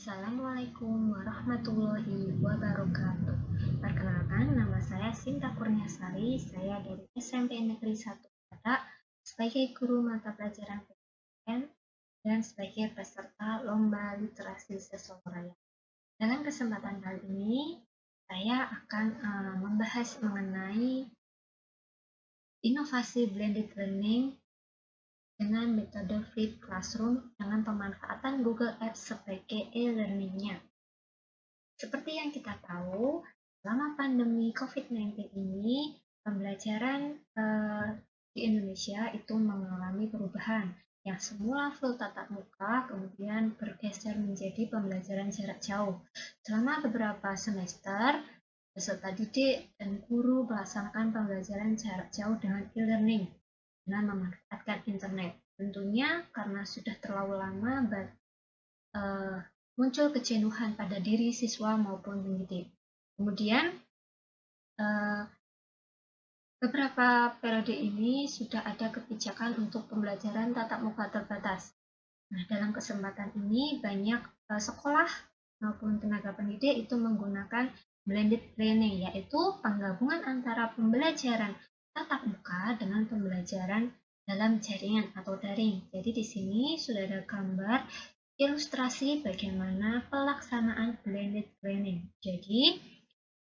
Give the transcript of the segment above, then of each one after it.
Assalamualaikum warahmatullahi wabarakatuh. Perkenalkan, nama saya Sinta Kurniasari. Saya dari SMP Negeri 1 Batak sebagai guru mata pelajaran PTN dan sebagai peserta Lomba Literasi Sesoloraya. Dalam kesempatan kali ini, saya akan membahas mengenai inovasi blended learning dengan metode Flip Classroom dengan pemanfaatan Google Apps sebagai e-learning-nya. Seperti yang kita tahu, selama pandemi COVID-19 ini, pembelajaran di Indonesia itu mengalami perubahan yang semula full tatap muka, kemudian bergeser menjadi pembelajaran jarak jauh. Selama beberapa semester, peserta didik dan guru melaksanakan pembelajaran jarak jauh dengan e-learning dengan memanfaatkan internet. Tentunya karena sudah terlalu lama muncul kejenuhan pada diri siswa maupun pendidik. Kemudian beberapa periode ini sudah ada kebijakan untuk pembelajaran tatap muka terbatas. Nah, dalam kesempatan ini banyak sekolah maupun tenaga pendidik itu menggunakan blended learning, yaitu penggabungan antara pembelajaran tatap muka dengan pembelajaran dalam jaringan atau daring. Jadi di sini sudah ada gambar ilustrasi bagaimana pelaksanaan blended learning. Jadi,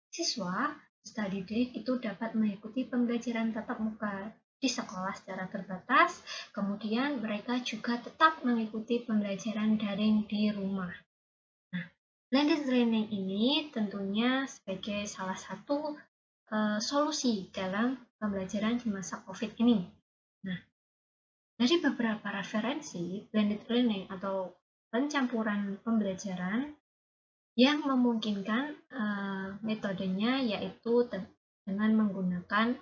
siswa peserta didik itu dapat mengikuti pembelajaran tatap muka di sekolah secara terbatas, kemudian mereka juga tetap mengikuti pembelajaran daring di rumah. Nah, blended learning ini tentunya sebagai salah satu solusi dalam pembelajaran di masa COVID ini. Nah, dari beberapa referensi, blended learning atau pencampuran pembelajaran yang memungkinkan metodenya yaitu dengan menggunakan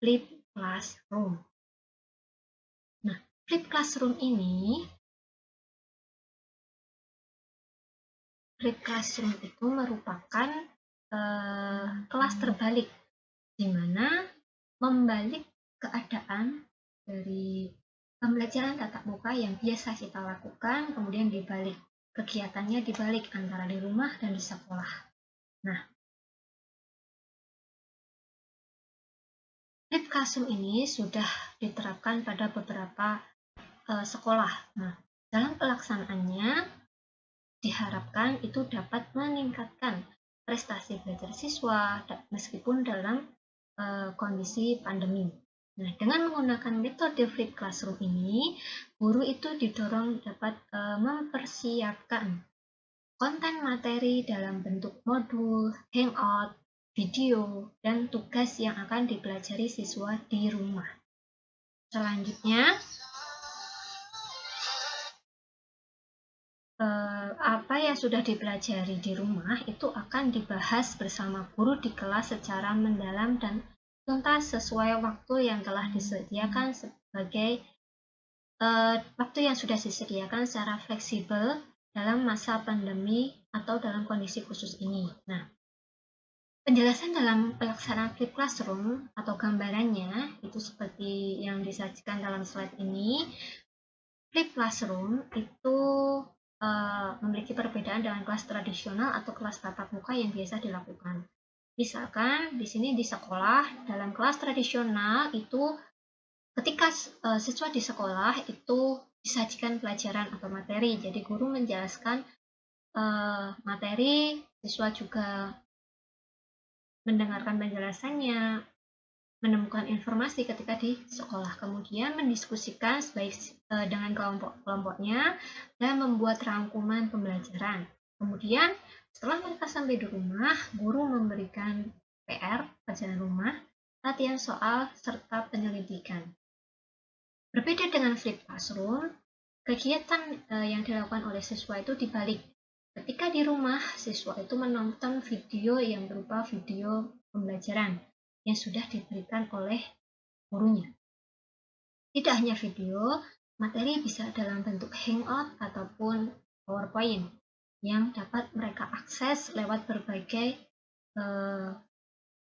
Flip Classroom. Nah, Flip Classroom itu merupakan kelas terbalik, di mana membalik keadaan dari pembelajaran tatap muka yang biasa kita lakukan, kemudian dibalik. Kegiatannya dibalik antara di rumah dan di sekolah. Nah, Flip Classroom ini sudah diterapkan pada beberapa sekolah. Nah, dalam pelaksanaannya diharapkan itu dapat meningkatkan prestasi belajar siswa meskipun dalam kondisi pandemi. Nah, dengan menggunakan metode Flip Classroom ini, guru itu didorong dapat mempersiapkan konten materi dalam bentuk modul, hangout, video, dan tugas yang akan dipelajari siswa di rumah. Selanjutnya, apa yang sudah dipelajari di rumah itu akan dibahas bersama guru di kelas secara mendalam dan tuntas sesuai waktu yang telah disediakan sebagai waktu yang sudah disediakan secara fleksibel dalam masa pandemi atau dalam kondisi khusus ini. Nah, penjelasan dalam pelaksanaan Flip Classroom atau gambarannya itu seperti yang disajikan dalam slide ini. Flip Classroom itu memiliki perbedaan dengan kelas tradisional atau kelas tatap muka yang biasa dilakukan. Misalkan di sini di sekolah, dalam kelas tradisional itu ketika siswa di sekolah itu disajikan pelajaran atau materi, jadi guru menjelaskan materi, siswa juga mendengarkan penjelasannya, menemukan informasi ketika di sekolah, kemudian mendiskusikan dengan kelompok-kelompoknya dan membuat rangkuman pembelajaran. Kemudian setelah mereka sampai di rumah, guru memberikan PR, pelajaran rumah, latihan soal, serta penyelidikan. Berbeda dengan Flip Classroom, kegiatan yang dilakukan oleh siswa itu dibalik. Ketika di rumah, siswa itu menonton video yang berupa video pembelajaran yang sudah diberikan oleh gurunya. Tidak hanya video, materi bisa dalam bentuk hangout ataupun PowerPoint yang dapat mereka akses lewat berbagai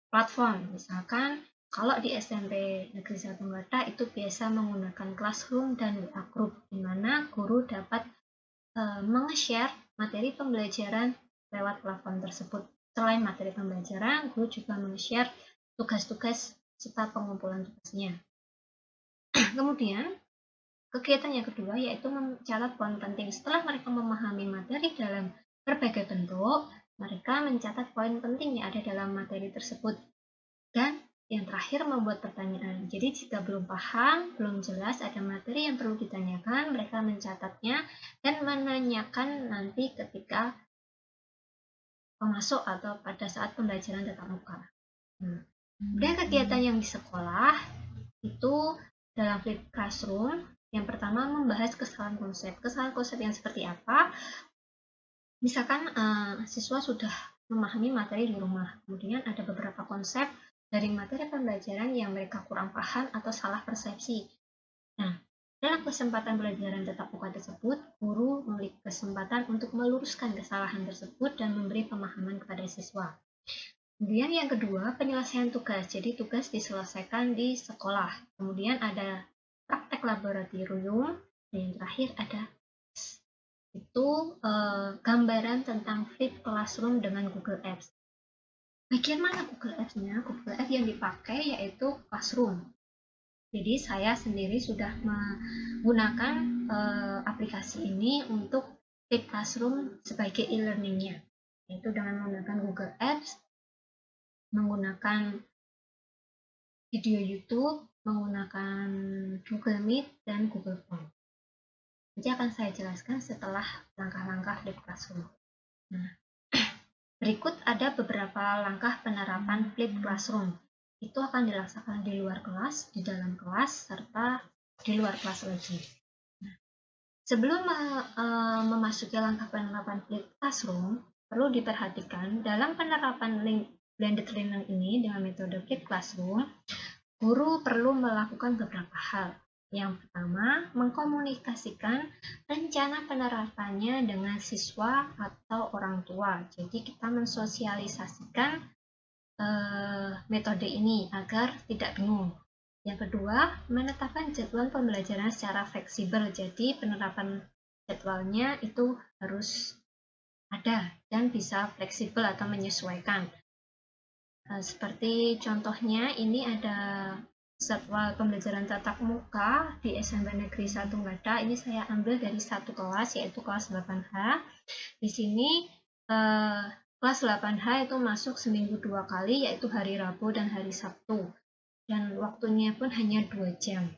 platform. Misalkan kalau di SMP Negeri 1 Batak itu biasa menggunakan Classroom dan WA Group, di mana guru dapat meng-share materi pembelajaran lewat platform tersebut. Selain materi pembelajaran, guru juga men-share tugas-tugas serta pengumpulan tugasnya. Kemudian, kegiatan yang kedua yaitu mencatat poin penting. Setelah mereka memahami materi dalam berbagai bentuk, mereka mencatat poin penting yang ada dalam materi tersebut. Dan yang terakhir, membuat pertanyaan. Jadi jika belum paham, belum jelas, ada materi yang perlu ditanyakan, mereka mencatatnya dan menanyakan nanti ketika masuk atau pada saat pembelajaran tatap muka. Dan kegiatan yang di sekolah itu dalam flip classroom, yang pertama membahas kesalahan konsep. Kesalahan konsep yang seperti apa? Misalkan siswa sudah memahami materi di rumah, kemudian ada beberapa konsep dari materi pembelajaran yang mereka kurang paham atau salah persepsi. Nah, dalam kesempatan pelajaran tatap muka tersebut, guru memiliki kesempatan untuk meluruskan kesalahan tersebut dan memberi pemahaman kepada siswa. Kemudian yang kedua, penyelesaian tugas. Jadi tugas diselesaikan di sekolah. Kemudian ada praktek laboratorium, dan yang terakhir ada itu gambaran tentang flip classroom dengan Google Apps. Bagian mana Google Apps-nya? Google Apps yang dipakai yaitu Classroom. Jadi saya sendiri sudah menggunakan aplikasi ini untuk flip classroom sebagai e-learning-nya, yaitu dengan menggunakan Google Apps, menggunakan video YouTube, menggunakan Google Meet, dan Google Form. Nanti akan saya jelaskan setelah langkah-langkah flip classroom. Nah, berikut ada beberapa langkah penerapan flip classroom. Itu akan dilaksanakan di luar kelas, di dalam kelas, serta di luar kelas lagi. Nah, sebelum memasuki langkah penerapan flip classroom, perlu diperhatikan dalam penerapan blended learning ini dengan metode flip classroom, guru perlu melakukan beberapa hal. Yang pertama, mengkomunikasikan rencana penerapannya dengan siswa atau orang tua. Jadi kita mensosialisasikan metode ini agar tidak bingung. Yang kedua, menetapkan jadwal pembelajaran secara fleksibel. Jadi penerapan jadwalnya itu harus ada dan bisa fleksibel atau menyesuaikan. Seperti contohnya ini ada jadwal pembelajaran tatap muka di SMP Negeri 1 Ngada. Ini saya ambil dari satu kelas, yaitu kelas 8H. Di sini kelas 8H itu masuk seminggu 2 kali, yaitu hari Rabu dan hari Sabtu. Dan waktunya pun hanya 2 jam.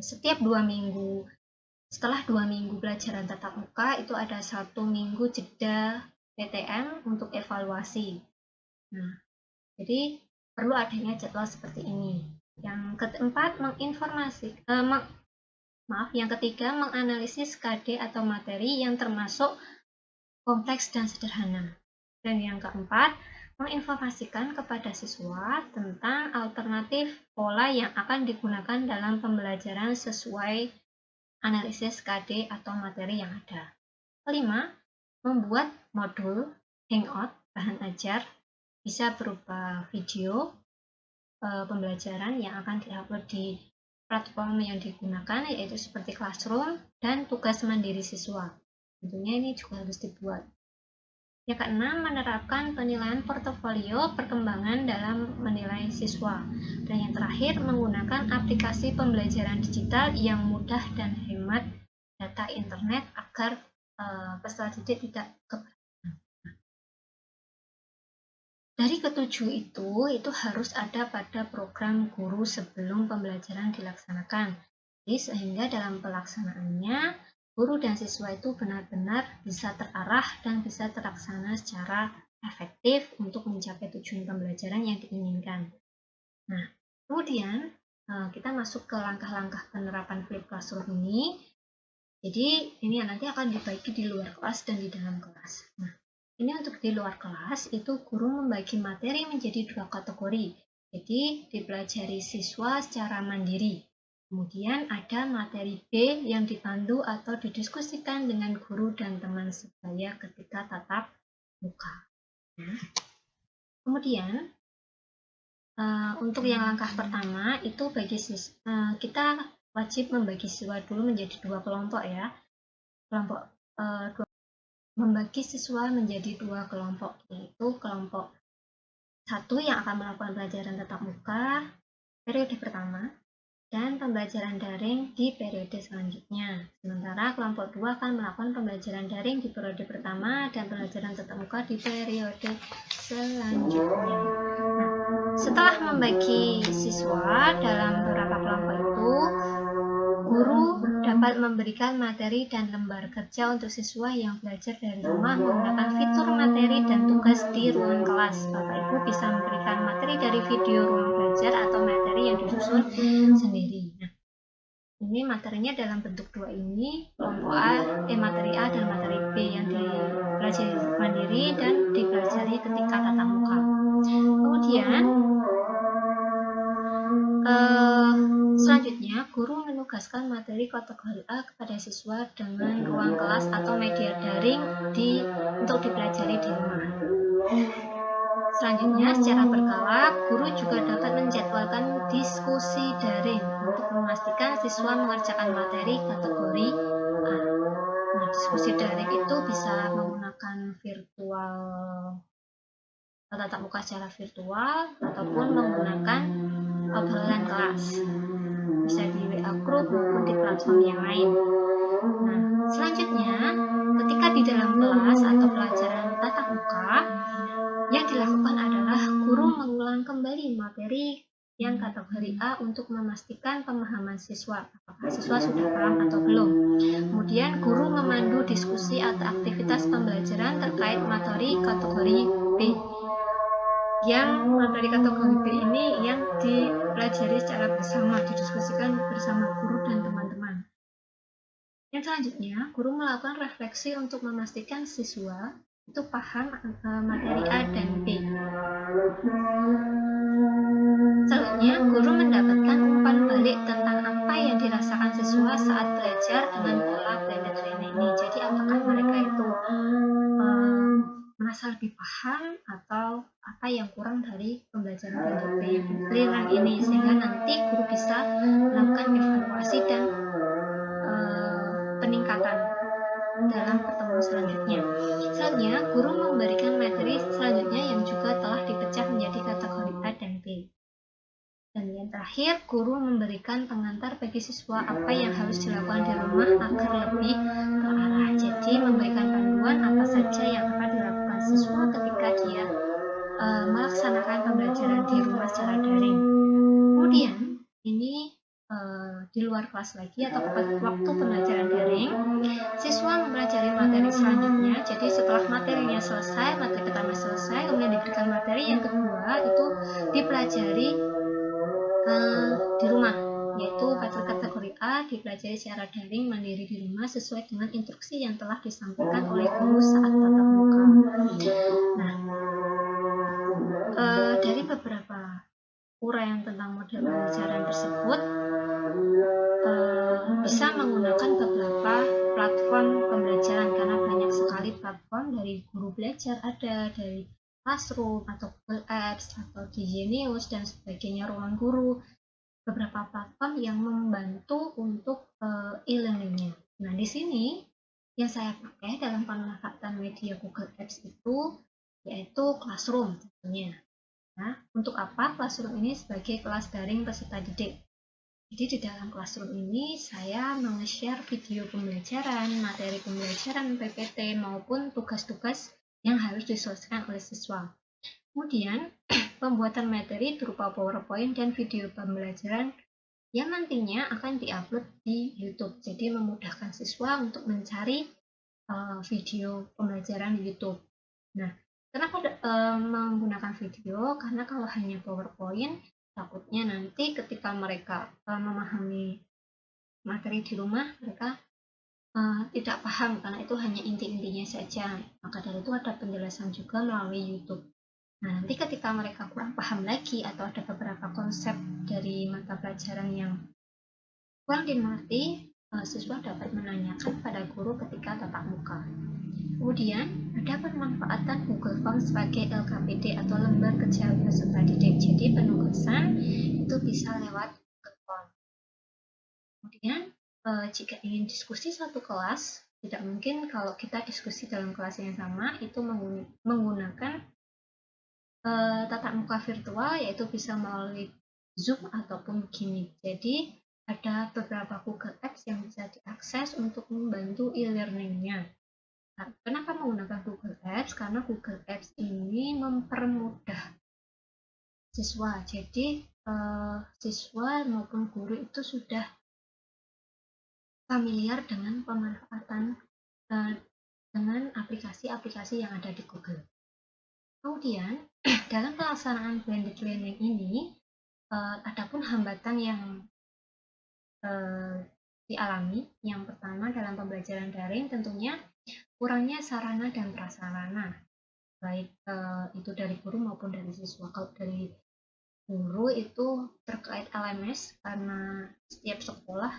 Setiap 2 minggu, setelah 2 minggu pelajaran tatap muka, itu ada 1 minggu jeda PTM untuk evaluasi. Nah, jadi perlu adanya jadwal seperti ini. Yang keempat, yang ketiga, menganalisis KD atau materi yang termasuk kompleks dan sederhana. Dan yang keempat, menginformasikan kepada siswa tentang alternatif pola yang akan digunakan dalam pembelajaran sesuai analisis KD atau materi yang ada. Kelima, membuat modul hangout bahan ajar, bisa berupa video pembelajaran yang akan diupload di platform yang digunakan, yaitu seperti Classroom dan tugas mandiri siswa. Tentunya ini juga harus dibuat. Yang keenam, menerapkan penilaian portofolio perkembangan dalam menilai siswa. Dan yang terakhir, menggunakan aplikasi pembelajaran digital yang mudah dan hemat data internet agar peserta didik tidak kebanyakan. Dari ketujuh itu harus ada pada program guru sebelum pembelajaran dilaksanakan. Jadi sehingga dalam pelaksanaannya, guru dan siswa itu benar-benar bisa terarah dan bisa terlaksana secara efektif untuk mencapai tujuan pembelajaran yang diinginkan. Nah, kemudian kita masuk ke langkah-langkah penerapan flip classroom ini. Jadi ini nanti akan dibagi di luar kelas dan di dalam kelas. Nah, ini untuk di luar kelas, itu guru membagi materi menjadi 2 kategori. Jadi, dipelajari siswa secara mandiri. Kemudian ada materi B yang dipandu atau didiskusikan dengan guru dan teman sebaya ketika tatap muka. Kemudian, untuk yang langkah pertama, itu kita wajib membagi siswa dulu menjadi 2 kelompok ya. Kelompok membagi siswa menjadi dua kelompok, yaitu kelompok satu yang akan melakukan pelajaran tatap muka periode pertama dan pembelajaran daring di periode selanjutnya. Sementara kelompok 2 akan melakukan pembelajaran daring di periode pertama dan pembelajaran tatap muka di periode selanjutnya. Nah, setelah membagi siswa dalam beberapa kelompok itu, guru dapat memberikan materi dan lembar kerja untuk siswa yang belajar dari rumah menggunakan fitur materi dan tugas di ruang kelas. Bapak Ibu bisa memberikan materi dari video ruang belajar atau materi yang disusun sendiri. Nah, ini materinya dalam bentuk dua ini, kelompok materi A dan materi B yang dipelajari mandiri dan dipelajari ketika tatap muka. Kemudian selanjutnya, guru menugaskan materi kategori A kepada siswa dengan ruang kelas atau media daring untuk dipelajari di rumah. Selanjutnya, secara berkala, guru juga dapat menjadwalkan diskusi daring untuk memastikan siswa mengerjakan materi kategori A. Nah, diskusi daring itu bisa menggunakan tatap muka secara virtual ataupun menggunakan obrolan kelas, bisa di WA group maupun di platform yang lain. Nah, selanjutnya ketika di dalam kelas atau pelajaran tatap muka, yang dilakukan adalah guru mengulang kembali materi yang kategori A untuk memastikan pemahaman siswa, apakah siswa sudah paham atau belum. Kemudian guru memandu diskusi atau aktivitas pembelajaran terkait materi kategori B. Yang materi kategori B ini yang dipelajari secara bersama, didiskusikan bersama guru dan teman-teman. Yang selanjutnya, guru melakukan refleksi untuk memastikan siswa itu paham materi A dan B. Selanjutnya, guru mendapatkan umpan balik tentang apa yang dirasakan siswa saat belajar dengan pola blended learning ini. Jadi, apakah mereka itu merasa lebih paham atau apa yang kurang dari pembelajaran blended learning ini, sehingga nanti guru bisa melakukan evaluasi dan peningkatan dalam pertemuan selanjutnya. Selanjutnya, guru memberikan materi selanjutnya yang juga telah dipecah menjadi kategori A dan B. Dan yang terakhir, guru memberikan pengantar bagi siswa apa yang harus dilakukan di rumah agar lebih terarah. Jadi, memberikan panduan apa saja yang akan dilakukan siswa ketika dia melaksanakan pembelajaran di rumah secara daring. Kemudian, ini di luar kelas lagi atau waktu pembelajaran daring, siswa mempelajari materi selanjutnya. Jadi setelah materinya selesai, materi pertama selesai, kemudian diberikan materi yang kedua itu dipelajari di rumah, yaitu kategori A dipelajari secara daring mandiri di rumah sesuai dengan instruksi yang telah disampaikan oleh guru saat tatap muka. Nah, dari beberapa uraian tentang model pembelajaran tersebut, bisa menggunakan beberapa platform pembelajaran karena banyak sekali platform, dari Guru Belajar ada, dari Classroom atau Google Apps atau Genius dan sebagainya, Ruang Guru, beberapa platform yang membantu untuk e-learningnya. Nah, di sini yang saya pakai dalam pemanfaatan media Google Apps itu yaitu Classroom tentunya. Nah, untuk apa Classroom ini? Sebagai kelas daring peserta didik. Jadi di dalam Classroom ini saya meng-share video pembelajaran, materi pembelajaran PPT maupun tugas-tugas yang harus diselesaikan oleh siswa. Kemudian pembuatan materi berupa PowerPoint dan video pembelajaran yang nantinya akan diupload di YouTube. Jadi memudahkan siswa untuk mencari video pembelajaran di YouTube. Nah, kenapa menggunakan video? Karena kalau hanya PowerPoint, takutnya nanti ketika mereka memahami materi di rumah, mereka tidak paham karena itu hanya inti-intinya saja. Maka dari itu ada penjelasan juga melalui YouTube. Nah, nanti ketika mereka kurang paham lagi atau ada beberapa konsep dari mata pelajaran yang kurang dimengerti, siswa dapat menanyakan pada guru ketika tatap muka. Kemudian, ada pemanfaatan Google Form sebagai LKPD atau lembar kerja peserta didik. Jadi, penugasan itu bisa lewat Google Form. Kemudian, jika ingin diskusi satu kelas, tidak mungkin kalau kita diskusi dalam kelas yang sama itu menggunakan tatap muka virtual, yaitu bisa melalui Zoom ataupun Gimik. Jadi ada beberapa Google Apps yang bisa diakses untuk membantu e-learning-nya. Nah, kenapa menggunakan Google Apps? Karena Google Apps ini mempermudah siswa. Jadi siswa maupun guru itu sudah familiar dengan pemanfaatan dengan aplikasi-aplikasi yang ada di Google. Kemudian dalam pelaksanaan blended learning ini adapun hambatan yang dialami. Yang pertama dalam pembelajaran daring tentunya kurangnya sarana dan prasarana, baik itu dari guru maupun dari siswa. Kalau dari guru itu terkait LMS, karena setiap sekolah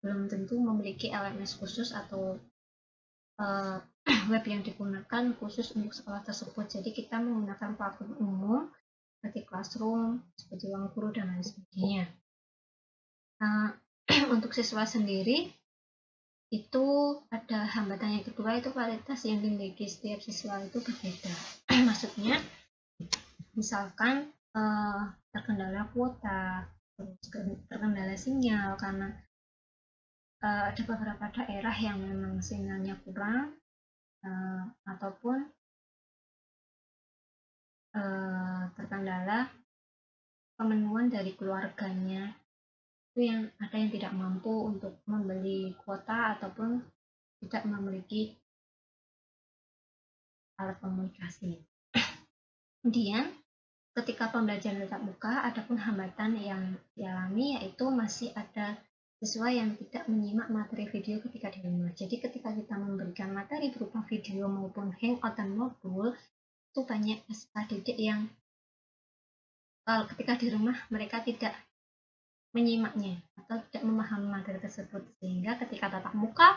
belum tentu memiliki LMS khusus atau web yang digunakan khusus untuk sekolah tersebut. Jadi kita menggunakan platform umum seperti Classroom, seperti Ruang Guru, dan lain sebagainya. Untuk siswa sendiri itu ada hambatan yang kedua, itu kualitas yang dimiliki setiap siswa itu berbeda. Maksudnya misalkan terkendala kuota, terkendala sinyal, karena ada beberapa daerah yang memang sinyalnya kurang, ataupun terkendala pemenuhan dari keluarganya, itu yang ada yang tidak mampu untuk membeli kuota ataupun tidak memiliki alat komunikasi. Kemudian ketika pembelajaran tatap muka, adapun hambatan yang dialami yaitu masih ada siswa yang tidak menyimak materi video ketika di rumah. Jadi ketika kita memberikan materi berupa video maupun hangout dan modul, itu banyak peserta didik yang ketika di rumah mereka tidak menyimaknya atau tidak memahami materi tersebut, sehingga ketika tatap muka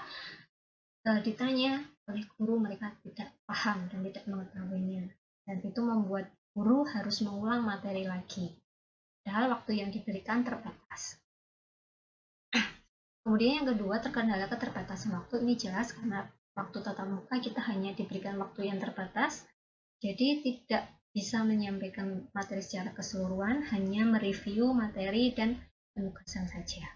ditanya oleh guru mereka tidak paham dan tidak mengetahuinya, dan itu membuat guru harus mengulang materi lagi, padahal waktu yang diberikan terbatas. Kemudian yang kedua, terkendala keterbatasan waktu. Ini jelas karena waktu tatap muka kita hanya diberikan waktu yang terbatas, jadi tidak bisa menyampaikan materi secara keseluruhan, hanya mereview materi dan penugasan saja.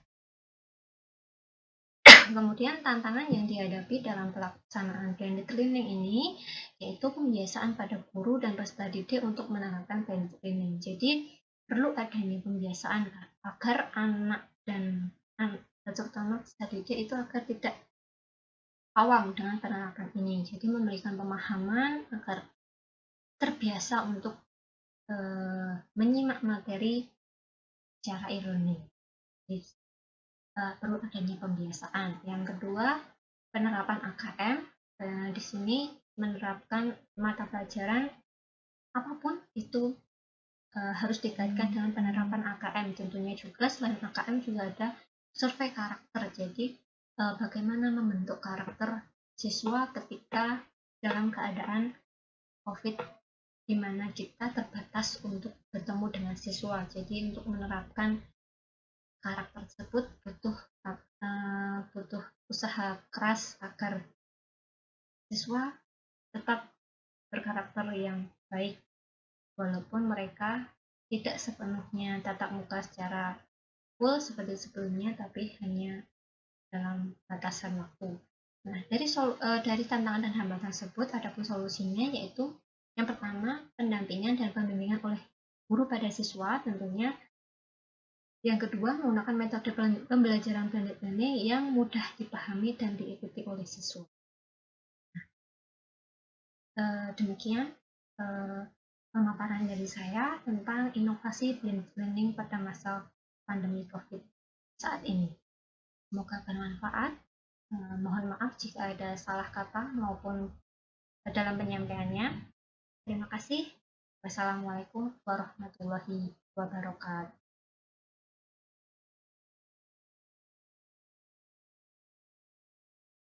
Kemudian tantangan yang dihadapi dalam pelaksanaan blended learning ini yaitu pembiasaan pada guru dan peserta didik untuk menerapkan blended learning. Jadi perlu adanya pembiasaan agar anak dan terutama peserta didik itu agar tidak awam dengan penerapan ini. Jadi memberikan pemahaman agar terbiasa untuk menyimak materi secara e-learning. Perlu adanya pembiasaan. Yang kedua, penerapan AKM. Di sini menerapkan mata pelajaran apapun itu harus dikaitkan dengan penerapan AKM. Tentunya juga selain AKM juga ada survei karakter. Jadi bagaimana membentuk karakter siswa ketika dalam keadaan COVID, di mana kita terbatas untuk bertemu dengan siswa. Jadi untuk menerapkan karakter tersebut butuh usaha keras agar siswa tetap berkarakter yang baik, walaupun mereka tidak sepenuhnya tatap muka secara full seperti sebelumnya, tapi hanya dalam batasan waktu. Nah, dari tantangan dan hambatan tersebut, adapun solusinya yaitu yang pertama, pendampingan dan pembimbingan oleh guru pada siswa tentunya. Yang kedua, menggunakan metode pembelajaran blended learning yang mudah dipahami dan diikuti oleh siswa. Demikian pemaparan dari saya tentang inovasi blended learning pada masa pandemi COVID saat ini. Semoga bermanfaat. Mohon maaf jika ada salah kata maupun dalam penyampaiannya. Terima kasih. Wassalamualaikum warahmatullahi wabarakatuh.